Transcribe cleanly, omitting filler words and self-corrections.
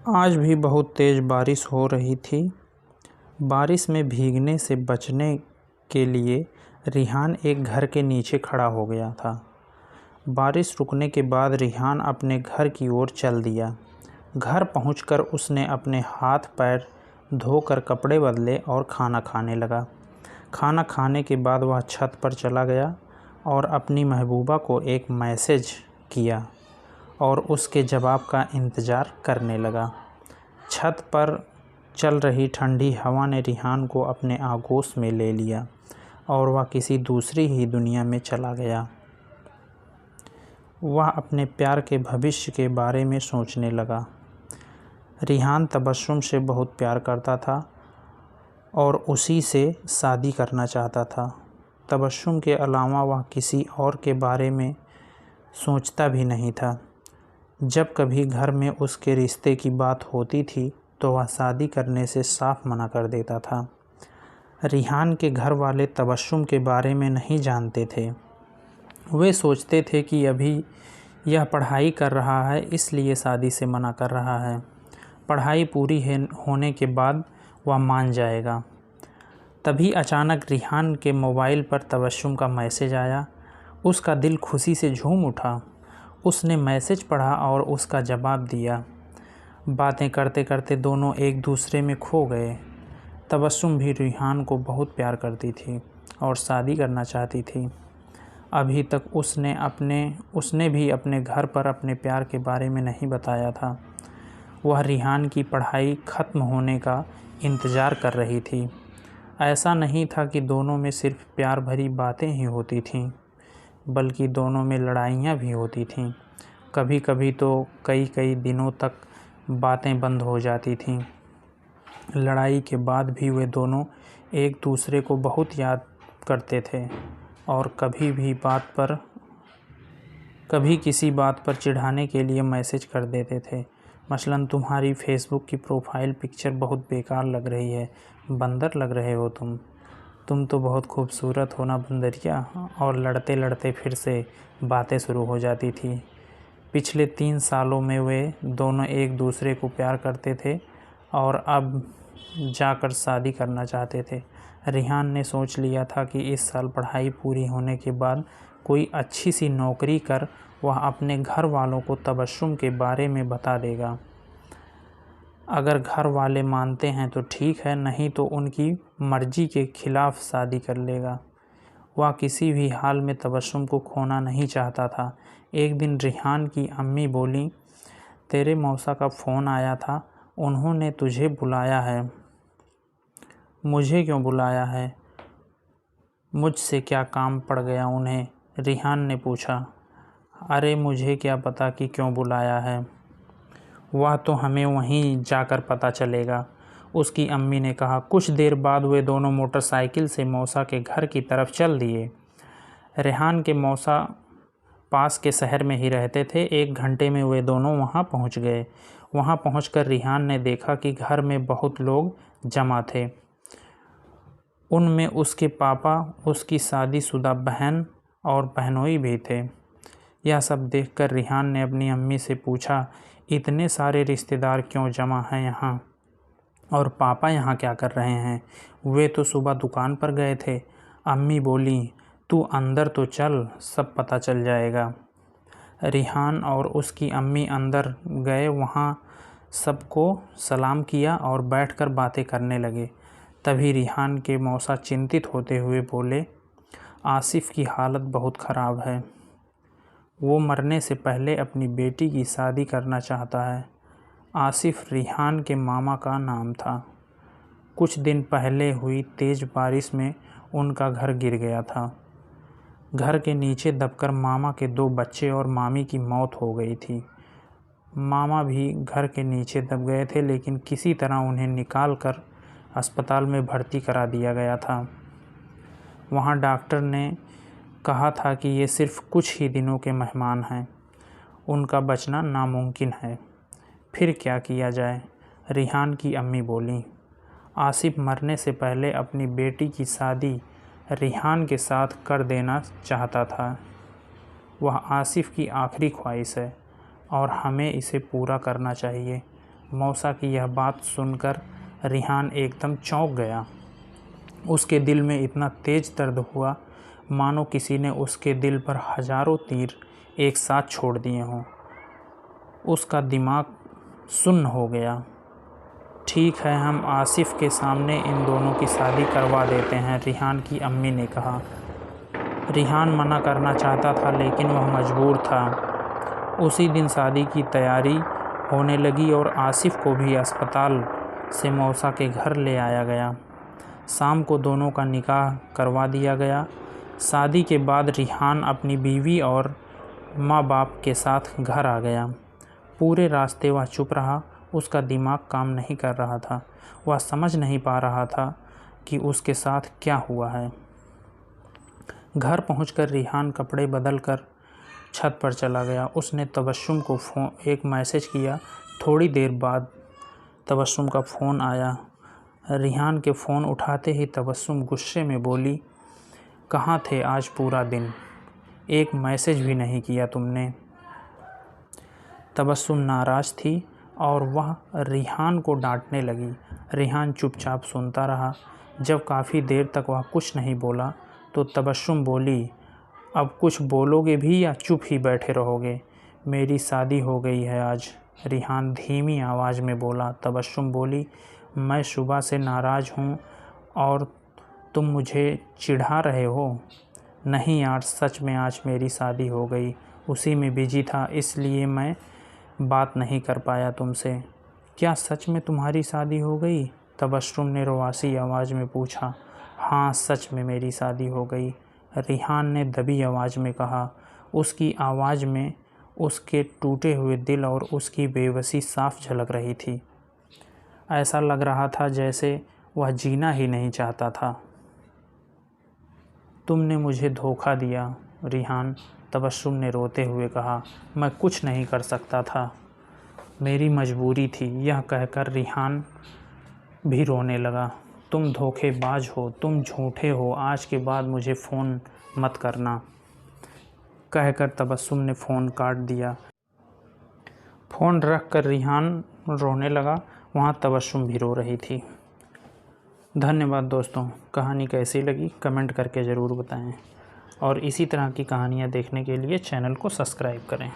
आज भी बहुत तेज़ बारिश हो रही थी। बारिश में भीगने से बचने के लिए रिहान एक घर के नीचे खड़ा हो गया था। बारिश रुकने के बाद रिहान अपने घर की ओर चल दिया। घर पहुंचकर उसने अपने हाथ पैर धोकर कपड़े बदले और खाना खाने लगा। खाना खाने के बाद वह छत पर चला गया और अपनी महबूबा को एक मैसेज किया और उसके जवाब का इंतज़ार करने लगा। छत पर चल रही ठंडी हवा ने रिहान को अपने आगोश में ले लिया और वह किसी दूसरी ही दुनिया में चला गया। वह अपने प्यार के भविष्य के बारे में सोचने लगा। रिहान तबस्सुम से बहुत प्यार करता था और उसी से शादी करना चाहता था। तबस्सुम के अलावा वह किसी और के बारे में सोचता भी नहीं था। जब कभी घर में उसके रिश्ते की बात होती थी तो वह शादी करने से साफ मना कर देता था। रिहान के घर वाले तबस्सुम के बारे में नहीं जानते थे। वे सोचते थे कि अभी यह पढ़ाई कर रहा है इसलिए शादी से मना कर रहा है। पढ़ाई पूरी होने के बाद वह मान जाएगा। तभी अचानक रिहान के मोबाइल पर तबस्सुम का मैसेज आया। उसका दिल खुशी से झूम उठा। उसने मैसेज पढ़ा और उसका जवाब दिया। बातें करते करते दोनों एक दूसरे में खो गए। तबस्सुम भी रिहान को बहुत प्यार करती थी और शादी करना चाहती थी। अभी तक उसने भी अपने घर पर अपने प्यार के बारे में नहीं बताया था। वह रिहान की पढ़ाई ख़त्म होने का इंतज़ार कर रही थी। ऐसा नहीं था कि दोनों में सिर्फ प्यार भरी बातें ही होती थीं, बल्कि दोनों में लड़ाइयाँ भी होती थीं। कभी कभी तो कई दिनों तक बातें बंद हो जाती थीं। लड़ाई के बाद भी वे दोनों एक दूसरे को बहुत याद करते थे और कभी किसी बात पर चिढ़ाने के लिए मैसेज कर देते थे। मसलन, तुम्हारी फेसबुक की प्रोफाइल पिक्चर बहुत बेकार लग रही है, बंदर लग रहे हो तुम तो बहुत खूबसूरत हो ना बंदरिया। और लड़ते लड़ते फिर से बातें शुरू हो जाती थी। पिछले 3 सालों में वे दोनों एक दूसरे को प्यार करते थे और अब जाकर शादी करना चाहते थे। रिहान ने सोच लिया था कि इस साल पढ़ाई पूरी होने के बाद कोई अच्छी सी नौकरी कर वह अपने घर वालों को तबस्सुम के बारे में बता देगा। अगर घर वाले मानते हैं तो ठीक है, नहीं तो उनकी मर्ज़ी के खिलाफ़ शादी कर लेगा। वह किसी भी हाल में तबस्सुम को खोना नहीं चाहता था। एक दिन रिहान की अम्मी बोली, तेरे मौसा का फ़ोन आया था, उन्होंने तुझे बुलाया है। मुझे क्यों बुलाया है? मुझसे क्या काम पड़ गया उन्हें? रिहान ने पूछा। अरे मुझे क्या पता कि क्यों बुलाया है, वह तो हमें वहीं जाकर पता चलेगा, उसकी अम्मी ने कहा। कुछ देर बाद वे दोनों मोटरसाइकिल से मौसा के घर की तरफ चल दिए। रिहान के मौसा पास के शहर में ही रहते थे। 1 घंटे में वे दोनों वहां पहुंच गए। वहां पहुंचकर रिहान ने देखा कि घर में बहुत लोग जमा थे। उनमें उसके पापा, उसकी शादीशुदा बहन और बहनोई भी थे। यह सब देखकर रिहान ने अपनी अम्मी से पूछा, इतने सारे रिश्तेदार क्यों जमा हैं यहाँ, और पापा यहाँ क्या कर रहे हैं? वे तो सुबह दुकान पर गए थे। अम्मी बोली, तू अंदर तो चल, सब पता चल जाएगा। रिहान और उसकी अम्मी अंदर गए। वहाँ सबको सलाम किया और बैठकर बातें करने लगे। तभी रिहान के मौसा चिंतित होते हुए बोले, आसिफ की हालत बहुत ख़राब है। वो मरने से पहले अपनी बेटी की शादी करना चाहता है। आसिफ रिहान के मामा का नाम था। कुछ दिन पहले हुई तेज़ बारिश में उनका घर गिर गया था। घर के नीचे दबकर मामा के 2 बच्चे और मामी की मौत हो गई थी। मामा भी घर के नीचे दब गए थे, लेकिन किसी तरह उन्हें निकाल कर अस्पताल में भर्ती करा दिया गया था। वहाँ डॉक्टर ने कहा था कि ये सिर्फ कुछ ही दिनों के मेहमान हैं, उनका बचना नामुमकिन है। फिर क्या किया जाए? रिहान की अम्मी बोली। आसिफ मरने से पहले अपनी बेटी की शादी रिहान के साथ कर देना चाहता था। वह आसिफ की आखिरी ख्वाहिश है और हमें इसे पूरा करना चाहिए। मौसा की यह बात सुनकर रिहान एकदम चौंक गया। उसके दिल में इतना तेज दर्द हुआ मानो किसी ने उसके दिल पर हजारों तीर एक साथ छोड़ दिए हों। उसका दिमाग सुन्न हो गया। ठीक है, हम आसिफ के सामने इन दोनों की शादी करवा देते हैं, रिहान की अम्मी ने कहा। रिहान मना करना चाहता था लेकिन वह मजबूर था। उसी दिन शादी की तैयारी होने लगी और आसिफ को भी अस्पताल से मौसा के घर ले आया गया। शाम को दोनों का निकाह करवा दिया गया। शादी के बाद रिहान अपनी बीवी और माँ बाप के साथ घर आ गया। पूरे रास्ते वह चुप रहा। उसका दिमाग काम नहीं कर रहा था। वह समझ नहीं पा रहा था कि उसके साथ क्या हुआ है। घर पहुंचकर रिहान कपड़े बदलकर छत पर चला गया। उसने तबस्सुम को एक मैसेज किया। थोड़ी देर बाद तबस्सुम का फ़ोन आया। रिहान के फ़ोन उठाते ही तबस्सुम गुस्से में बोली, कहाँ थे आज पूरा दिन? एक मैसेज भी नहीं किया तुमने। तबस्सुम नाराज़ थी और वह रिहान को डांटने लगी। रिहान चुपचाप सुनता रहा। जब काफ़ी देर तक वह कुछ नहीं बोला तो तबस्सुम बोली, अब कुछ बोलोगे भी या चुप ही बैठे रहोगे? मेरी शादी हो गई है आज, रिहान धीमी आवाज़ में बोला। तबस्सुम बोली, मैं सुबह से नाराज़ हूँ और तुम मुझे चिढ़ा रहे हो? नहीं यार, सच में आज मेरी शादी हो गई। उसी में बिजी था इसलिए मैं बात नहीं कर पाया तुमसे। क्या सच में तुम्हारी शादी हो गई? तबस्सुम ने रोआसी आवाज़ में पूछा। हाँ, सच में मेरी शादी हो गई, रिहान ने दबी आवाज़ में कहा। उसकी आवाज़ में उसके टूटे हुए दिल और उसकी बेबसी साफ झलक रही थी। ऐसा लग रहा था जैसे वह जीना ही नहीं चाहता था। तुमने मुझे धोखा दिया रिहान, तबस्सुम ने रोते हुए कहा। मैं कुछ नहीं कर सकता था, मेरी मजबूरी थी। यह कहकर रिहान भी रोने लगा। तुम धोखेबाज हो, तुम झूठे हो, आज के बाद मुझे फ़ोन मत करना, कहकर तबस्सुम ने फ़ोन काट दिया। फ़ोन रख कर रिहान रोने लगा। वहाँ तबस्सुम भी रो रही थी। धन्यवाद दोस्तों। कहानी कैसी लगी कमेंट करके ज़रूर बताएं और इसी तरह की कहानियाँ देखने के लिए चैनल को सब्सक्राइब करें।